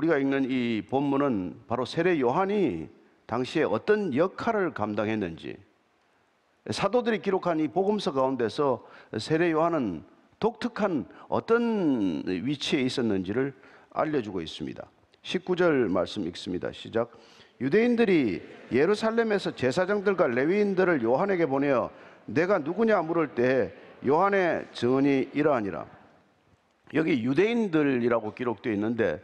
우리가 읽는 이 본문은 바로 세례 요한이 당시에 어떤 역할을 감당했는지, 사도들이 기록한 이 복음서 가운데서 세례 요한은 독특한 어떤 위치에 있었는지를 알려주고 있습니다. 19절 말씀 읽습니다. 시작. 유대인들이 예루살렘에서 제사장들과 레위인들을 요한에게 보내어 내가 누구냐 물을 때 요한의 증언이 이러하니라. 여기 유대인들이라고 기록되어 있는데,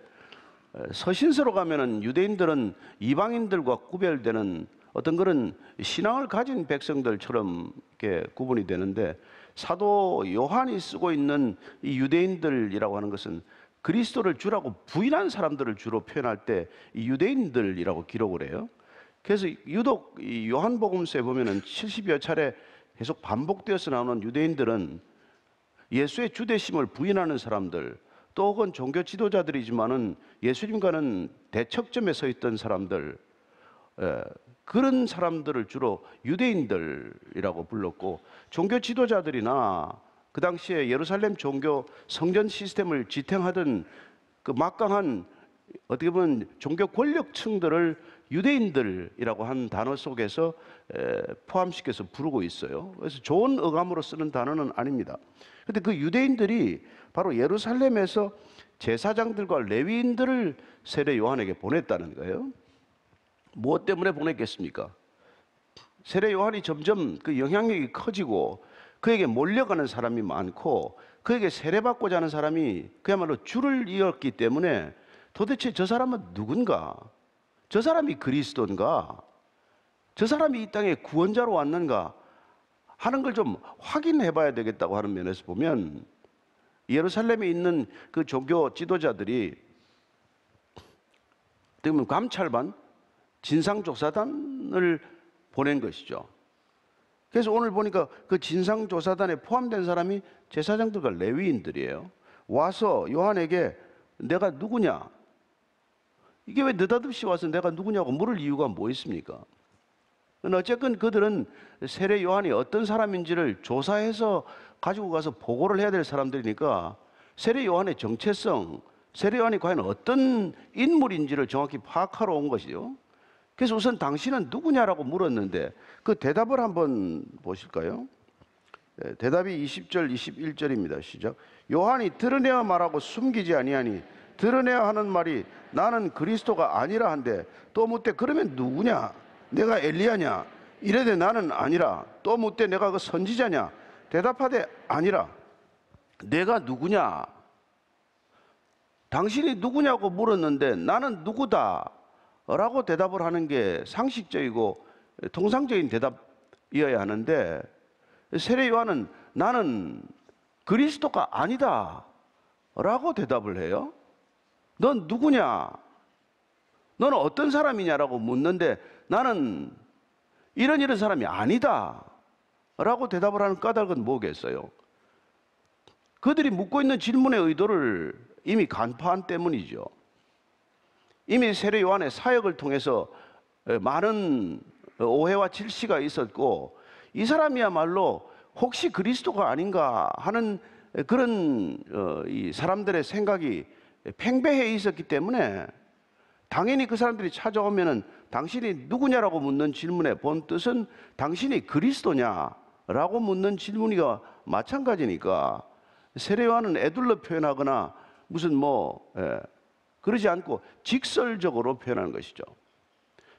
서신서로 가면은 유대인들은 이방인들과 구별되는 어떤 그런 신앙을 가진 백성들처럼 이렇게 구분이 되는데, 사도 요한이 쓰고 있는 이 유대인들이라고 하는 것은 그리스도를 주라고 부인한 사람들을 주로 표현할 때 이 유대인들이라고 기록을 해요. 그래서 유독 이 요한복음서에 보면은 70여 차례 계속 반복되어서 나오는 유대인들은 예수의 주되심을 부인하는 사람들, 또 혹은 종교 지도자들이지만은 예수님과는 대척점에 서 있던 사람들, 그런 사람들을 주로 유대인들이라고 불렀고, 종교 지도자들이나 그 당시에 예루살렘 종교 성전 시스템을 지탱하던 그 막강한 어떻게 보면 종교 권력층들을 유대인들이라고 한 단어 속에서 포함시켜서 부르고 있어요. 그래서 좋은 어감으로 쓰는 단어는 아닙니다. 그런데 그 유대인들이 바로 예루살렘에서 제사장들과 레위인들을 세례 요한에게 보냈다는 거예요. 무엇 때문에 보냈겠습니까? 세례 요한이 점점 그 영향력이 커지고 그에게 몰려가는 사람이 많고 그에게 세례받고자 하는 사람이 그야말로 줄을 이었기 때문에 도대체 저 사람은 누군가? 저 사람이 그리스도인가? 저 사람이 이 땅에 구원자로 왔는가? 하는 걸 좀 확인해 봐야 되겠다고 하는 면에서 보면, 예루살렘에 있는 그 종교 지도자들이 어떻게 보면 감찰반, 진상조사단을 보낸 것이죠. 그래서 오늘 보니까 그 진상조사단에 포함된 사람이 제사장들과 레위인들이에요. 와서 요한에게 내가 누구냐? 이게 왜 느닷없이 와서 내가 누구냐고 물을 이유가 뭐 있습니까? 어쨌건 그들은 세례 요한이 어떤 사람인지를 조사해서 가지고 가서 보고를 해야 될 사람들이니까 세례 요한의 정체성, 세례 요한이 과연 어떤 인물인지를 정확히 파악하러 온 것이죠. 그래서 우선 당신은 누구냐라고 물었는데 그 대답을 한번 보실까요? 대답이 20절, 21절입니다. 시작. 요한이 드러내어 말하고 숨기지 아니하니 드러내야 하는 말이 나는 그리스도가 아니라 한데, 또 묻되 그러면 누구냐? 내가 엘리야냐? 이래되 나는 아니라. 또 묻되 내가 그 선지자냐? 대답하되 아니라. 내가 누구냐? 당신이 누구냐고 물었는데 나는 누구다 라고 대답을 하는 게 상식적이고 통상적인 대답이어야 하는데, 세례 요한은 나는 그리스도가 아니다 라고 대답을 해요. 넌 누구냐? 너는 어떤 사람이냐라고 묻는데 나는 이런 사람이 아니다 라고 대답을 하는 까닭은 뭐겠어요? 그들이 묻고 있는 질문의 의도를 이미 간파한 때문이죠. 이미 세례 요한의 사역을 통해서 많은 오해와 질시가 있었고, 이 사람이야말로 혹시 그리스도가 아닌가 하는 그런 이 사람들의 생각이 팽배해 있었기 때문에 당연히 그 사람들이 찾아오면은 당신이 누구냐라고 묻는 질문의 본 뜻은 당신이 그리스도냐라고 묻는 질문이가 마찬가지니까, 세례 요한은 애둘러 표현하거나 무슨 그러지 않고 직설적으로 표현하는 것이죠.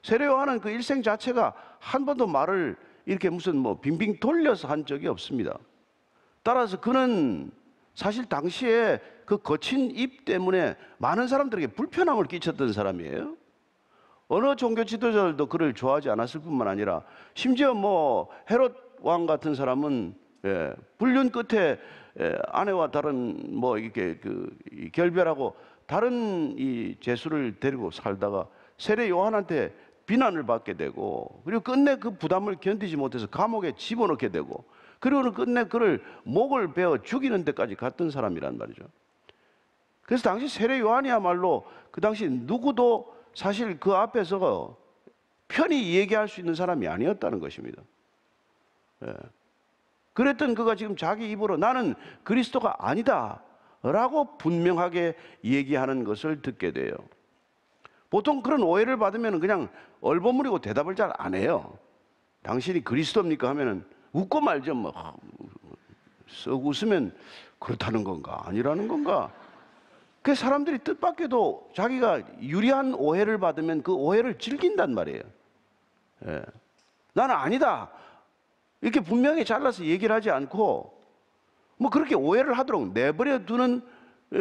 세례 요한은 그 일생 자체가 한 번도 말을 이렇게 무슨 빙빙 돌려서 한 적이 없습니다. 따라서 그는 사실 당시에 그 거친 입 때문에 많은 사람들에게 불편함을 끼쳤던 사람이에요. 어느 종교 지도자들도 그를 좋아하지 않았을 뿐만 아니라 심지어 헤롯 왕 같은 사람은 불륜 끝에 아내와 다른 이렇게 결별하고 다른 이 제수를 데리고 살다가 세례 요한한테 비난을 받게 되고, 그리고 끝내 그 부담을 견디지 못해서 감옥에 집어넣게 되고, 그리고는 끝내 그를 목을 베어 죽이는 데까지 갔던 사람이란 말이죠. 그래서 당시 세례 요한이야말로 그 당시 누구도 사실 그 앞에서 편히 얘기할 수 있는 사람이 아니었다는 것입니다. 그랬던 그가 지금 자기 입으로 나는 그리스도가 아니다 라고 분명하게 얘기하는 것을 듣게 돼요. 보통 그런 오해를 받으면 그냥 얼버무리고 대답을 잘 안 해요. 당신이 그리스도입니까? 하면은 웃고 말죠. 뭐 썩 웃으면 그렇다는 건가 아니라는 건가. 그 사람들이 뜻밖에도 자기가 유리한 오해를 받으면 그 오해를 즐긴단 말이에요. 예. 나는 아니다 이렇게 분명히 잘라서 얘기를 하지 않고 뭐 그렇게 오해를 하도록 내버려 두는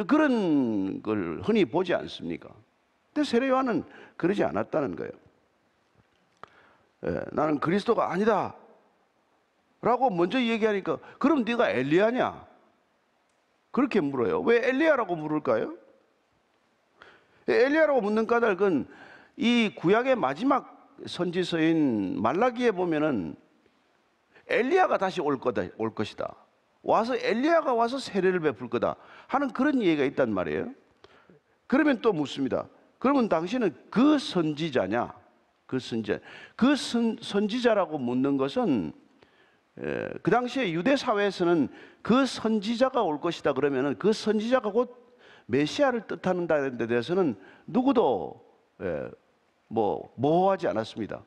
그런 걸 흔히 보지 않습니까? 근데 세례 요한은 그러지 않았다는 거예요. 예, 나는 그리스도가 아니다 라고 먼저 얘기하니까 그럼 네가 엘리야냐? 그렇게 물어요. 왜 엘리야라고 물을까요? 엘리야라고 묻는 까닭은 이 구약의 마지막 선지서인 말라기에 보면은 엘리야가 다시 올 것이다. 와서 엘리야가 와서 세례를 베풀 거다 하는 그런 얘기가 있단 말이에요. 그러면 또 묻습니다. 그러면 당신은 그 선지자냐? 그 선지자. 그 선지자라고 묻는 것은 그 당시에 유대 사회에서는 그 선지자가 올 것이다 그러면은 그 선지자가 곧 메시아를 뜻하는 데 대해서는 누구도 뭐 모호하지 않았습니다.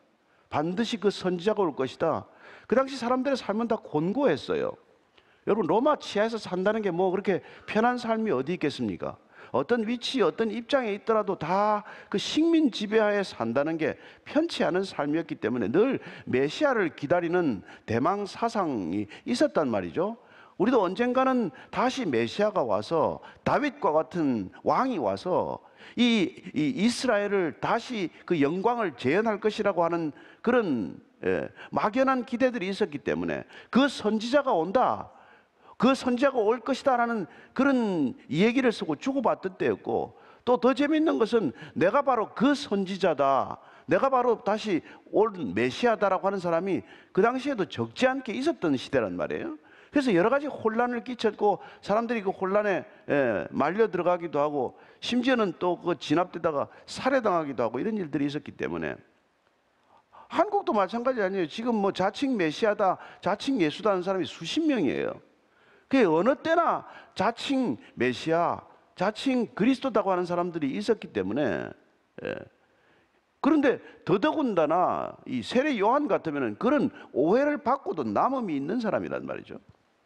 반드시 그 선지자가 올 것이다. 그 당시 사람들의 삶은 다 곤고했어요. 여러분 로마 치하에서 산다는 게 뭐 그렇게 편한 삶이 어디 있겠습니까? 어떤 위치, 어떤 입장에 있더라도 다 그 식민 지배하에 산다는 게 편치 않은 삶이었기 때문에 늘 메시아를 기다리는 대망 사상이 있었단 말이죠. 우리도 언젠가는 다시 메시아가 와서 다윗과 같은 왕이 와서 이 이스라엘을 다시 그 영광을 재현할 것이라고 하는 그런 막연한 기대들이 있었기 때문에 그 선지자가 온다, 그 선지자가 올 것이다라는 그런 얘기를 쓰고 주고받던 때였고, 또 더 재밌는 것은 내가 바로 그 선지자다, 내가 바로 다시 올 메시아다라고 하는 사람이 그 당시에도 적지 않게 있었던 시대란 말이에요. 그래서 여러 가지 혼란을 끼쳤고 사람들이 그 혼란에 말려 들어가기도 하고 심지어는 또 그 진압되다가 살해당하기도 하고 이런 일들이 있었기 때문에 한국도 마찬가지 아니에요. 지금 뭐 자칭 메시아다, 자칭 예수다 하는 사람이 수십 명이에요. 그 어느 때나 자칭 메시아, 자칭 그리스도다고 하는 사람들이 있었기 때문에 그런데 더더군다나 이 세례 요한 같으면 그런 오해를 받고도 남음이 있는 사람이란 말이죠.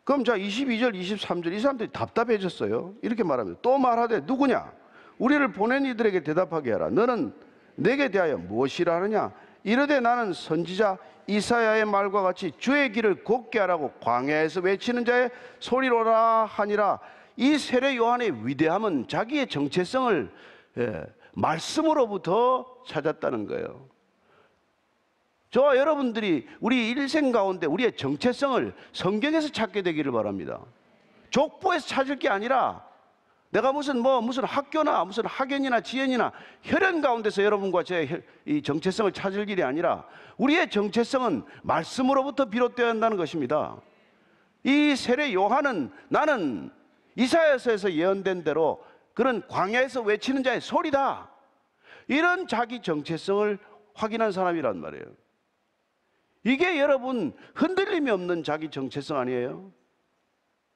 그럼 자 22절 23절 이 사람들이 답답해졌어요. 이렇게 말합니다. 또 말하되 누구냐? 우리를 보낸 이들에게 대답하게 하라. 너는 내게 대하여 무엇이라 하느냐? 이르되 나는 선지자 이사야의 말과 같이 주의 길을 곱게 하라고 광야에서 외치는 자의 소리로라 하니라. 이 세례 요한의 위대함은 자기의 정체성을 말씀으로부터 찾았다는 거예요. 저와 여러분들이 우리 일생 가운데 우리의 정체성을 성경에서 찾게 되기를 바랍니다. 족보에서 찾을 게 아니라 내가 무슨 학교나 무슨 학연이나 지연이나 혈연 가운데서 여러분과 제 이 정체성을 찾을 일이 아니라 우리의 정체성은 말씀으로부터 비롯되어야 한다는 것입니다. 이 세례 요한은 나는 이사야서에서 예언된 대로 그런 광야에서 외치는 자의 소리다, 이런 자기 정체성을 확인한 사람이란 말이에요. 이게 여러분 흔들림이 없는 자기 정체성 아니에요?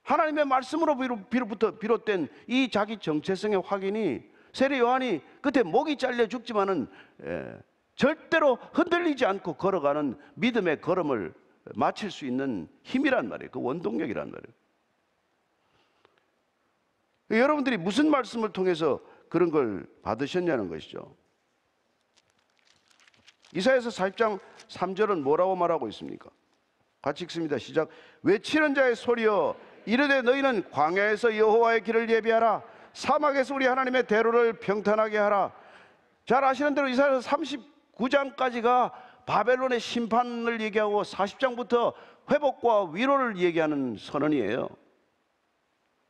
하나님의 말씀으로부터 비롯된 이 자기 정체성의 확인이 세례 요한이 그때 목이 잘려 죽지만은 절대로 흔들리지 않고 걸어가는 믿음의 걸음을 마칠 수 있는 힘이란 말이에요. 그 원동력이란 말이에요. 여러분들이 무슨 말씀을 통해서 그런 걸 받으셨냐는 것이죠. 이사야서 40장 3절은 뭐라고 말하고 있습니까? 같이 읽습니다. 시작. 외치는 자의 소리여 이르되 너희는 광야에서 여호와의 길을 예비하라. 사막에서 우리 하나님의 대로를 평탄하게 하라. 잘 아시는 대로 이사야서 39장까지가 바벨론의 심판을 얘기하고 40장부터 회복과 위로를 얘기하는 선언이에요.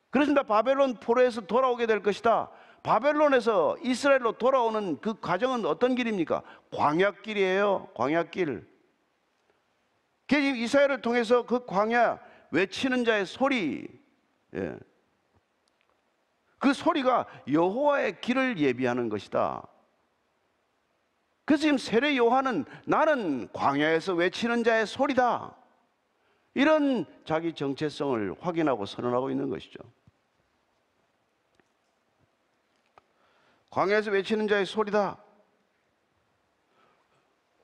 그렇습니다. 바벨론 포로에서 돌아오게 될 것이다. 바벨론에서 이스라엘로 돌아오는 그 과정은 어떤 길입니까? 광야길이에요. 광야길. 이사야를 통해서 그 광야 외치는 자의 소리, 그 소리가 여호와의 길을 예비하는 것이다. 그래서 지금 세례 요한은 나는 광야에서 외치는 자의 소리다, 이런 자기 정체성을 확인하고 선언하고 있는 것이죠. 광야에서 외치는 자의 소리다.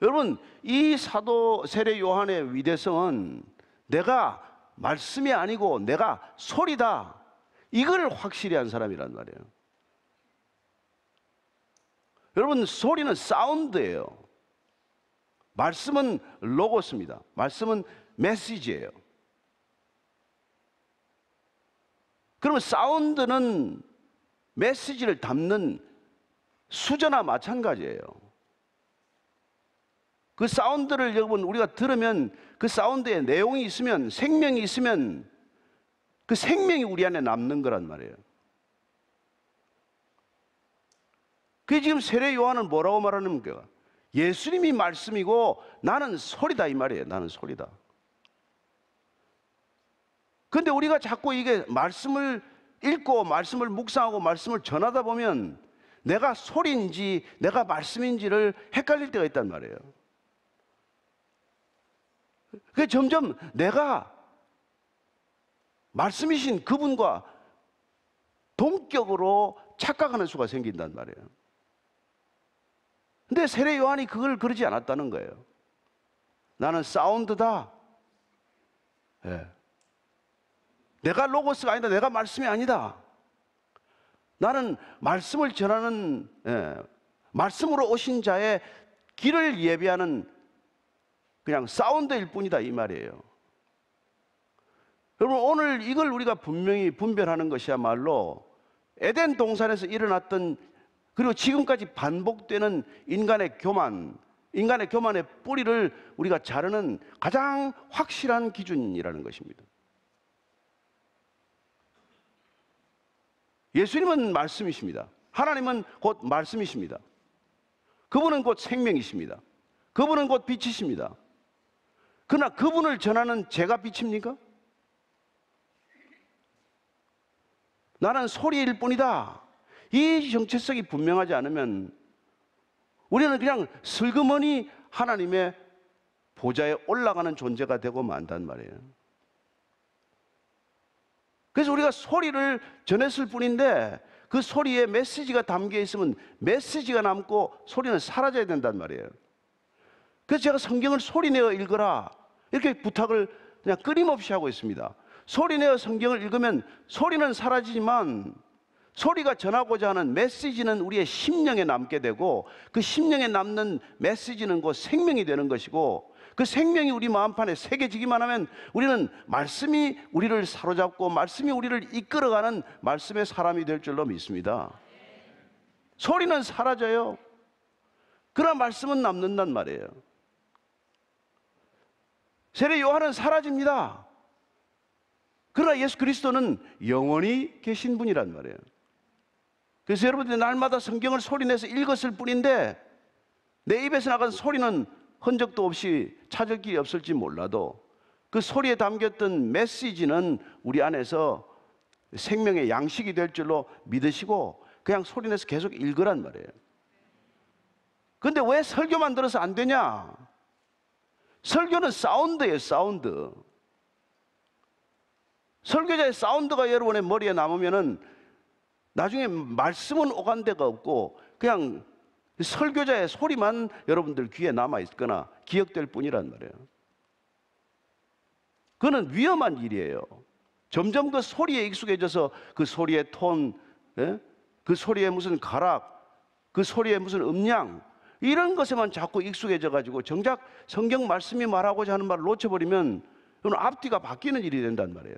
여러분, 이 사도 세례 요한의 위대성은 내가 말씀이 아니고 내가 소리다, 이걸 확실히 한 사람이란 말이에요. 여러분, 소리는 사운드예요. 말씀은 로고스입니다. 말씀은 메시지예요. 그러면 사운드는 메시지를 담는 수저나 마찬가지예요. 그 사운드를 여러분 우리가 들으면 그 사운드에 내용이 있으면, 생명이 있으면 그 생명이 우리 안에 남는 거란 말이에요. 그게 지금 세례 요한은 뭐라고 말하는 거야? 예수님이 말씀이고 나는 소리다, 이 말이에요. 나는 소리다. 근데 우리가 자꾸 이게 말씀을 읽고 말씀을 묵상하고 말씀을 전하다 보면 내가 소리인지 내가 말씀인지를 헷갈릴 때가 있단 말이에요. 그게 점점 내가 말씀이신 그분과 동격으로 착각하는 수가 생긴단 말이에요. 근데 세례 요한이 그걸 그러지 않았다는 거예요. 나는 사운드다. 예. 내가 로고스가 아니다. 내가 말씀이 아니다. 나는 말씀을 전하는, 말씀으로 오신 자의 길을 예비하는 그냥 사운드일 뿐이다, 이 말이에요. 여러분, 오늘 이걸 우리가 분명히 분별하는 것이야말로 에덴 동산에서 일어났던, 그리고 지금까지 반복되는 인간의 교만의 뿌리를 우리가 자르는 가장 확실한 기준이라는 것입니다. 예수님은 말씀이십니다. 하나님은 곧 말씀이십니다. 그분은 곧 생명이십니다. 그분은 곧 빛이십니다. 그러나 그분을 전하는 제가 빛입니까? 나는 소리일 뿐이다. 이 정체성이 분명하지 않으면 우리는 그냥 슬그머니 하나님의 보좌에 올라가는 존재가 되고 만단 말이에요. 그래서 우리가 소리를 전했을 뿐인데 그 소리에 메시지가 담겨 있으면 메시지가 남고 소리는 사라져야 된단 말이에요. 그래서 제가 성경을 소리내어 읽어라, 이렇게 부탁을 그냥 끊임없이 하고 있습니다. 소리내어 성경을 읽으면 소리는 사라지지만 소리가 전하고자 하는 메시지는 우리의 심령에 남게 되고, 그 심령에 남는 메시지는 곧 생명이 되는 것이고, 그 생명이 우리 마음판에 새겨지기만 하면 우리는 말씀이 우리를 사로잡고 말씀이 우리를 이끌어가는 말씀의 사람이 될 줄로 믿습니다. 소리는 사라져요. 그러나 말씀은 남는단 말이에요. 세례 요한은 사라집니다. 그러나 예수 그리스도는 영원히 계신 분이란 말이에요. 그래서 여러분들이 날마다 성경을 소리내서 읽었을 뿐인데 내 입에서 나간 소리는 흔적도 없이 찾을 길이 없을지 몰라도 그 소리에 담겼던 메시지는 우리 안에서 생명의 양식이 될 줄로 믿으시고 그냥 소리내서 계속 읽으란 말이에요. 근데 왜 설교만 들어서 안 되냐? 설교는 사운드예요, 사운드. 설교자의 사운드가 여러분의 머리에 남으면은 나중에 말씀은 오간 데가 없고 그냥 설교자의 소리만 여러분들 귀에 남아있거나 기억될 뿐이란 말이에요. 그거는 위험한 일이에요. 점점 그 소리에 익숙해져서 그 소리의 톤, 그 소리의 무슨 가락, 그 소리의 무슨 음량, 이런 것에만 자꾸 익숙해져가지고 정작 성경 말씀이 말하고자 하는 말을 놓쳐버리면 그건 앞뒤가 바뀌는 일이 된단 말이에요.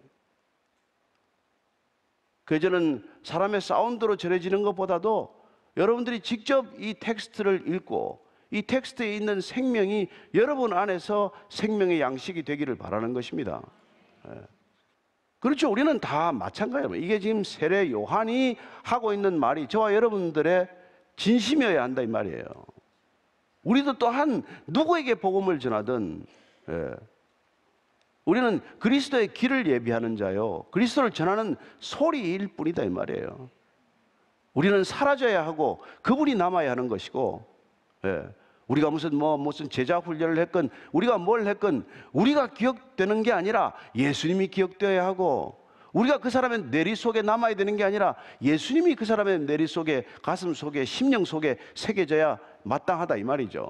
그래서 저는 사람의 사운드로 전해지는 것보다도 여러분들이 직접 이 텍스트를 읽고 이 텍스트에 있는 생명이 여러분 안에서 생명의 양식이 되기를 바라는 것입니다. 그렇죠. 우리는 다 마찬가지예요. 이게 지금 세례 요한이 하고 있는 말이 저와 여러분들의 진심이어야 한다 이 말이에요. 우리도 또한 누구에게 복음을 전하든 우리는 그리스도의 길을 예비하는 자요, 그리스도를 전하는 소리일 뿐이다 이 말이에요. 우리는 사라져야 하고 그분이 남아야 하는 것이고, 우리가 무슨 제자 훈련을 했건 우리가 뭘 했건 우리가 기억되는 게 아니라 예수님이 기억되어야 하고, 우리가 그 사람의 내리 속에 남아야 되는 게 아니라 예수님이 그 사람의 내리 속에, 가슴 속에, 심령 속에 새겨져야 마땅하다 이 말이죠.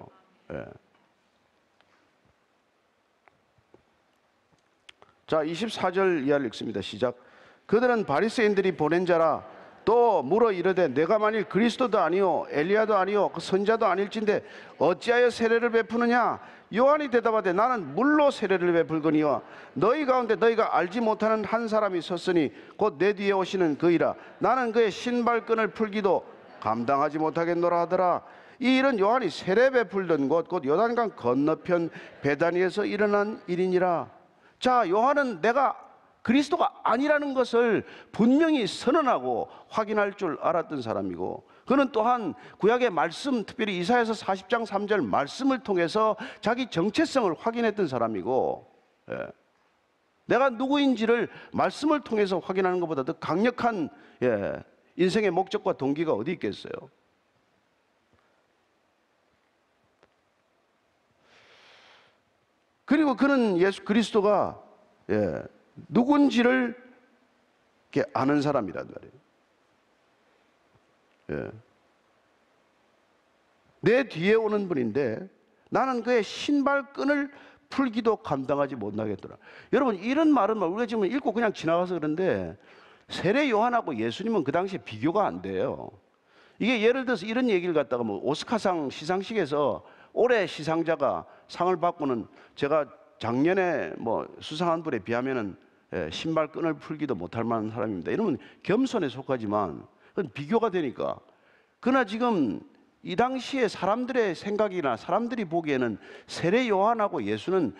자, 24절 이하를 읽습니다. 시작. 그들은 바리새인들이 보낸 자라. 또 물어 이르되 내가 만일 그리스도도 아니요 엘리야도 아니요 그 선자도 아닐진데 어찌하여 세례를 베푸느냐? 요한이 대답하되 나는 물로 세례를 베풀거니와 너희 가운데 너희가 알지 못하는 한 사람이 섰으니 곧 내 뒤에 오시는 그이라. 나는 그의 신발끈을 풀기도 감당하지 못하겠노라 하더라. 이 일은 요한이 세례 베풀던 곳 곧 요단강 건너편 베다니에서 일어난 일이니라. 자, 요한은 내가 그리스도가 아니라는 것을 분명히 선언하고 확인할 줄 알았던 사람이고, 그는 또한 구약의 말씀, 특별히 이사야서 40장 3절 말씀을 통해서 자기 정체성을 확인했던 사람이고, 내가 누구인지를 말씀을 통해서 확인하는 것보다 더 강력한 인생의 목적과 동기가 어디 있겠어요? 그리고 그는 예수 그리스도가 누군지를 이렇게 아는 사람이란 말이에요. 내 뒤에 오는 분인데 나는 그의 신발끈을 풀기도 감당하지 못하겠더라. 여러분, 이런 말은 우리가 지금 읽고 그냥 지나가서 그런데 세례 요한하고 예수님은 그 당시에 비교가 안 돼요. 이게 예를 들어서 이런 얘기를 갖다가 뭐 오스카상 시상식에서 올해 시상자가 상을 받고는 제가 작년에 뭐 수상한 분에 비하면은 신발끈을 풀기도 못할 만한 사람입니다. 이러면 겸손에 속하지만 그건 비교가 되니까. 그러나 지금 이 당시에 사람들의 생각이나 사람들이 보기에는 세례 요한하고 예수는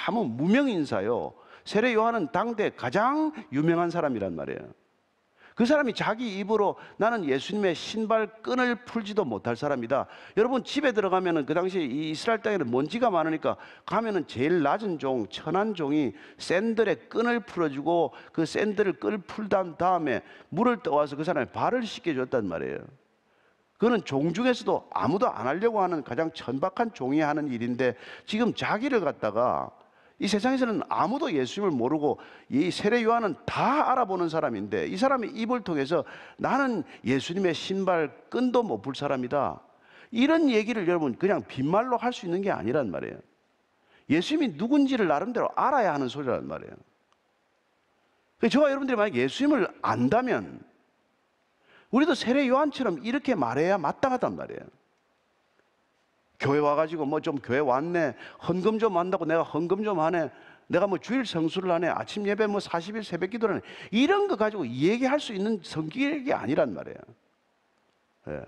아무 무명 인사요. 세례 요한은 당대 가장 유명한 사람이란 말이에요. 그 사람이 자기 입으로 나는 예수님의 신발끈을 풀지도 못할 사람이다. 여러분, 집에 들어가면은 그 당시에 이 이스라엘 땅에는 먼지가 많으니까 가면은 제일 낮은 종, 천한 종이 샌들의 끈을 풀어주고 그 샌들을 끈을 풀단 다음에 물을 떠와서 그 사람의 발을 씻겨줬단 말이에요. 그거는 종 중에서도 아무도 안 하려고 하는 가장 천박한 종이 하는 일인데, 지금 자기를 갖다가 이 세상에서는 아무도 예수님을 모르고 이 세례 요한은 다 알아보는 사람인데, 이 사람의 입을 통해서 나는 예수님의 신발 끈도 못 풀 사람이다, 이런 얘기를 여러분 그냥 빈말로 할 수 있는 게 아니란 말이에요. 예수님이 누군지를 나름대로 알아야 하는 소리란 말이에요. 저와 여러분들이 만약 예수님을 안다면 우리도 세례 요한처럼 이렇게 말해야 마땅하단 말이에요. 교회 와가지고 뭐 좀 교회 왔네, 헌금 좀 한다고 내가 헌금 좀 하네, 내가 뭐 주일 성수를 하네, 아침 예배 뭐 40일 새벽 기도를 하네, 이런 거 가지고 얘기할 수 있는 성격이 아니란 말이에요.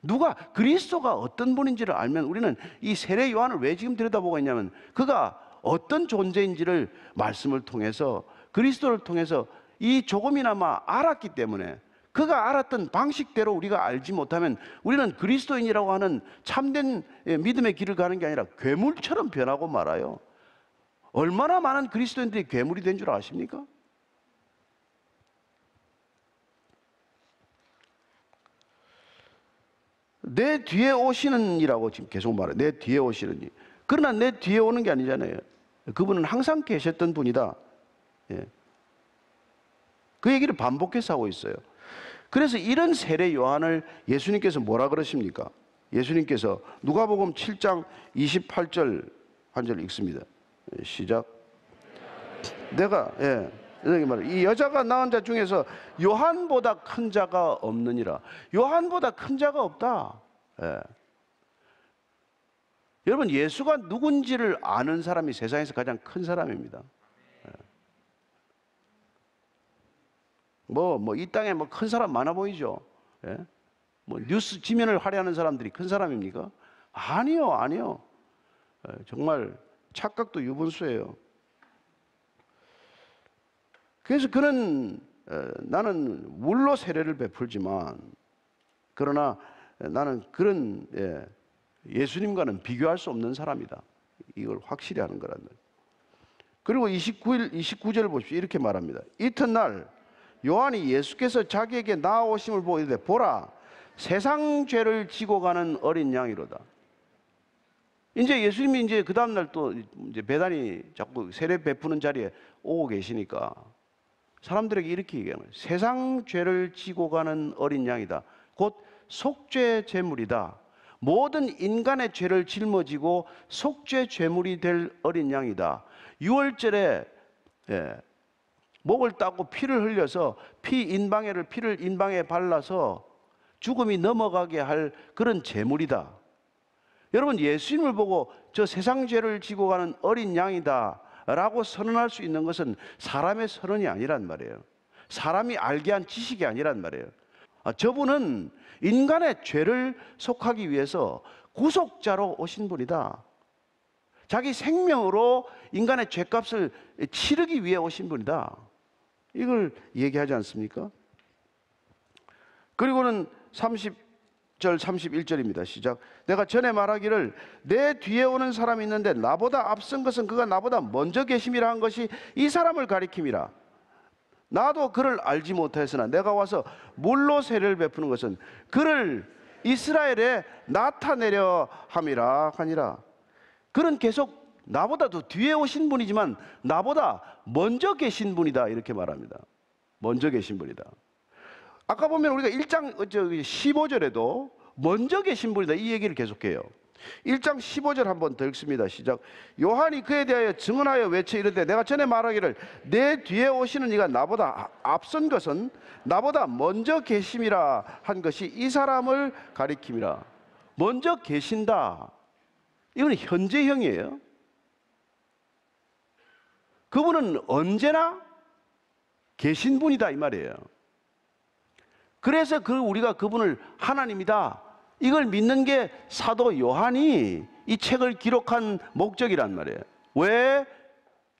누가 그리스도가 어떤 분인지를 알면 우리는 이 세례 요한을 왜 지금 들여다보고 있냐면 그가 어떤 존재인지를 말씀을 통해서, 그리스도를 통해서 이 조금이나마 알았기 때문에, 그가 알았던 방식대로 우리가 알지 못하면 우리는 그리스도인이라고 하는 참된 믿음의 길을 가는 게 아니라 괴물처럼 변하고 말아요. 얼마나 많은 그리스도인들이 괴물이 된 줄 아십니까? 내 뒤에 오시는 이라고 지금 계속 말해요. 내 뒤에 오시는 이. 그러나 내 뒤에 오는 게 아니잖아요. 그분은 항상 계셨던 분이다. 그 얘기를 반복해서 하고 있어요. 그래서 이런 세례 요한을 예수님께서 뭐라 그러십니까? 예수님께서 누가복음 7장 28절 한 절 읽습니다. 시작. 내가 이렇게 말해요. 이 여자가 낳은 자 중에서 요한보다 큰 자가 없느니라. 요한보다 큰 자가 없다. 여러분, 예수가 누군지를 아는 사람이 세상에서 가장 큰 사람입니다. 이 땅에 큰 사람 많아 보이죠? 뉴스 지면을 할애하는 사람들이 큰 사람입니까? 아니요. 정말 착각도 유분수예요. 그래서 그는 나는 물로 세례를 베풀지만, 그러나 나는 그런 예수님과는 비교할 수 없는 사람이다. 이걸 확실히 하는 거란 말이에요. 그리고 29절 보십시오. 이렇게 말합니다. 이튿날 요한이 예수께서 자기에게 나아오심을 보고 이르되 보라, 세상 죄를 지고 가는 어린 양이로다. 이제 예수님이 이제 그 다음날 또 이제 베다니 자꾸 세례 베푸는 자리에 오고 계시니까 사람들에게 이렇게 얘기합니다. 세상 죄를 지고 가는 어린 양이다. 곧 속죄 제물이다. 모든 인간의 죄를 짊어지고 속죄 제물이 될 어린 양이다. 6월절에 예. 목을 따고 피를 흘려서 피를 인방에 발라서 죽음이 넘어가게 할 그런 제물이다. 여러분, 예수님을 보고 저 세상 죄를 지고 가는 어린 양이다 라고 선언할 수 있는 것은 사람의 선언이 아니란 말이에요. 사람이 알게 한 지식이 아니란 말이에요. 저분은 인간의 죄를 속하기 위해서 구속자로 오신 분이다. 자기 생명으로 인간의 죄값을 치르기 위해 오신 분이다. 이걸 얘기하지 않습니까? 그리고는 30절 31절입니다. 시작. 내가 전에 말하기를 내 뒤에 오는 사람이 있는데 나보다 앞선 것은 그가 나보다 먼저 계심이라 한 것이 이 사람을 가리킴이라. 나도 그를 알지 못하였으나 내가 와서 물로 세례를 베푸는 것은 그를 이스라엘에 나타내려 함이라 하니라. 그는 계속 나보다도 뒤에 오신 분이지만 나보다 먼저 계신 분이다 이렇게 말합니다. 먼저 계신 분이다. 아까 보면 우리가 1장 15절에도 먼저 계신 분이다 이 얘기를 계속해요. 1장 15절 한번 더 읽습니다. 시작. 요한이 그에 대하여 증언하여 외쳐 이르되 내가 전에 말하기를 내 뒤에 오시는 이가 나보다 앞선 것은 나보다 먼저 계심이라 한 것이 이 사람을 가리킴이라. 먼저 계신다. 이건 현재형이에요. 그분은 언제나 계신 분이다 이 말이에요. 그래서 우리가 그분을 하나님이다 이걸 믿는 게 사도 요한이 이 책을 기록한 목적이란 말이에요. 왜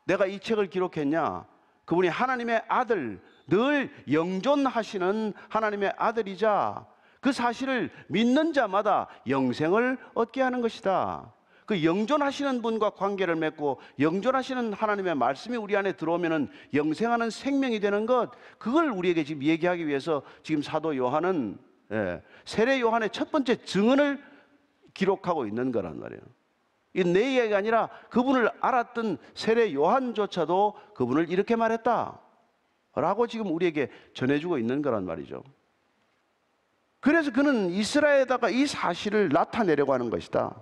내가 이 책을 기록했냐? 그분이 하나님의 아들, 늘 영존하시는 하나님의 아들이자 그 사실을 믿는 자마다 영생을 얻게 하는 것이다. 그 영존하시는 분과 관계를 맺고 영존하시는 하나님의 말씀이 우리 안에 들어오면은 영생하는 생명이 되는 것, 그걸 우리에게 지금 얘기하기 위해서 지금 사도 요한은 세례 요한의 첫 번째 증언을 기록하고 있는 거란 말이에요. 이 내 이야기가 아니라 그분을 알았던 세례 요한조차도 그분을 이렇게 말했다 라고 지금 우리에게 전해주고 있는 거란 말이죠. 그래서 그는 이스라엘에다가 이 사실을 나타내려고 하는 것이다.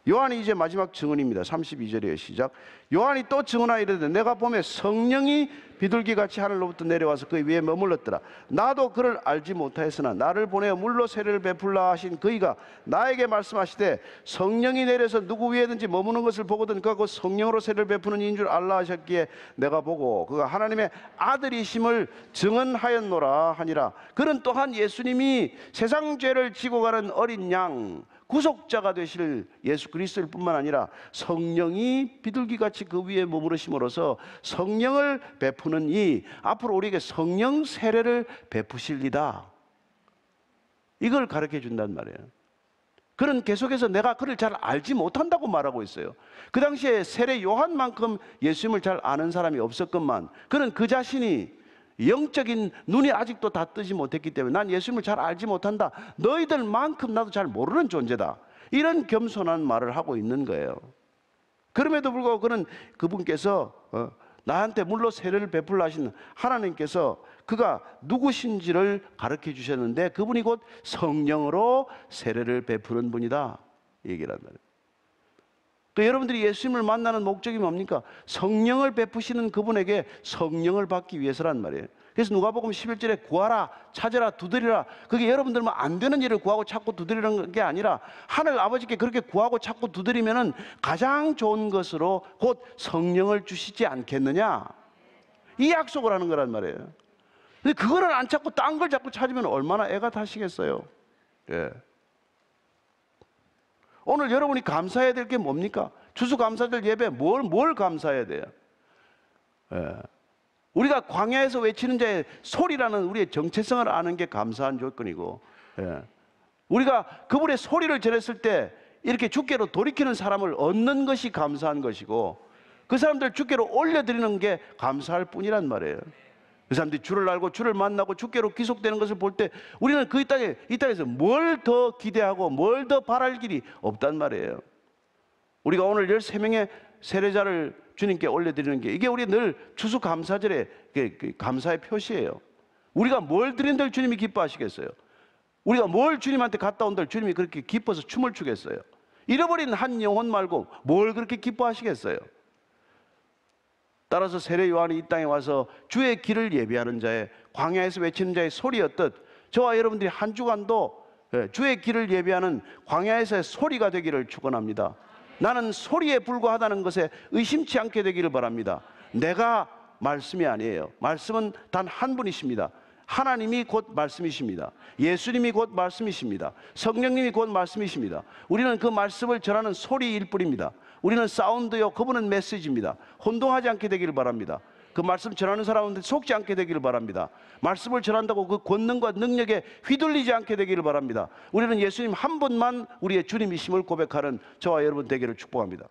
요한이 이제 마지막 증언입니다. 32절에 시작. 요한이 또 증언하여 이르되 내가 보매 성령이 비둘기같이 하늘로부터 내려와서 그 위에 머물렀더라. 나도 그를 알지 못하였으나 나를 보내어 물로 세례를 베풀라 하신 그이가 나에게 말씀하시되 성령이 내려서 누구 위에든지 머무는 것을 보거든 그가 곧 성령으로 세례를 베푸는 이인 줄 알라 하셨기에 내가 보고 그가 하나님의 아들이심을 증언하였노라 하니라. 그는 또한 예수님이 세상 죄를 지고 가는 어린 양 구속자가 되실 예수 그리스도일 뿐만 아니라 성령이 비둘기같이 그 위에 머무르심으로써 성령을 베푸는 이 앞으로 우리에게 성령 세례를 베푸실리다 이걸 가르쳐 준단 말이에요. 그는 계속해서 내가 그를 잘 알지 못한다고 말하고 있어요. 그 당시에 세례 요한만큼 예수님을 잘 아는 사람이 없었건만 그는 그 자신이 영적인 눈이 아직도 다 뜨지 못했기 때문에 난 예수님을 잘 알지 못한다. 너희들만큼 나도 잘 모르는 존재다. 이런 겸손한 말을 하고 있는 거예요. 그럼에도 불구하고 그는 그분께서 나한테 물로 세례를 베풀라 하신 하나님께서 그가 누구신지를 가르쳐 주셨는데 그분이 곧 성령으로 세례를 베푸는 분이다 얘기를 한다. 또 여러분들이 예수님을 만나는 목적이 뭡니까? 성령을 베푸시는 그분에게 성령을 받기 위해서란 말이에요. 그래서 누가복음 11절에 구하라, 찾으라, 두드리라. 그게 여러분들만 안 되는 일을 구하고 찾고 두드리는 게 아니라 하늘 아버지께 그렇게 구하고 찾고 두드리면은 가장 좋은 것으로 곧 성령을 주시지 않겠느냐? 이 약속을 하는 거란 말이에요. 근데 그거를 안 찾고 딴 걸 자꾸 찾으면 얼마나 애가 타시겠어요? 오늘 여러분이 감사해야 될 게 뭡니까? 추수감사절 예배 뭘 감사해야 돼요? 우리가 광야에서 외치는 자의 소리라는 우리의 정체성을 아는 게 감사한 조건이고 우리가 그분의 소리를 전했을 때 이렇게 주께로 돌이키는 사람을 얻는 것이 감사한 것이고 그 사람들 주께로 올려드리는 게 감사할 뿐이란 말이에요. 그 사람들이 주를 알고 주를 만나고 주께로 귀속되는 것을 볼 때 우리는 이 땅에서 뭘 더 기대하고 뭘 더 바랄 길이 없단 말이에요. 우리가 오늘 13명의 세례자를 주님께 올려드리는 게 이게 우리 늘 추수감사절의 감사의 표시예요. 우리가 뭘 드린들 주님이 기뻐하시겠어요? 우리가 뭘 주님한테 갔다 온들 주님이 그렇게 기뻐서 춤을 추겠어요? 잃어버린 한 영혼 말고 뭘 그렇게 기뻐하시겠어요? 따라서 세례 요한이 이 땅에 와서 주의 길을 예비하는 자의, 광야에서 외치는 자의 소리였듯 저와 여러분들이 한 주간도 주의 길을 예비하는 광야에서의 소리가 되기를 축원합니다. 나는 소리에 불과하다는 것에 의심치 않게 되기를 바랍니다. 내가 말씀이 아니에요. 말씀은 단 한 분이십니다. 하나님이 곧 말씀이십니다. 예수님이 곧 말씀이십니다. 성령님이 곧 말씀이십니다. 우리는 그 말씀을 전하는 소리일 뿐입니다. 우리는 사운드요, 그분은 메시지입니다. 혼동하지 않게 되기를 바랍니다. 그 말씀 전하는 사람한테 속지 않게 되기를 바랍니다. 말씀을 전한다고 그 권능과 능력에 휘둘리지 않게 되기를 바랍니다. 우리는 예수님 한 분만 우리의 주님이심을 고백하는 저와 여러분 되기를 축복합니다.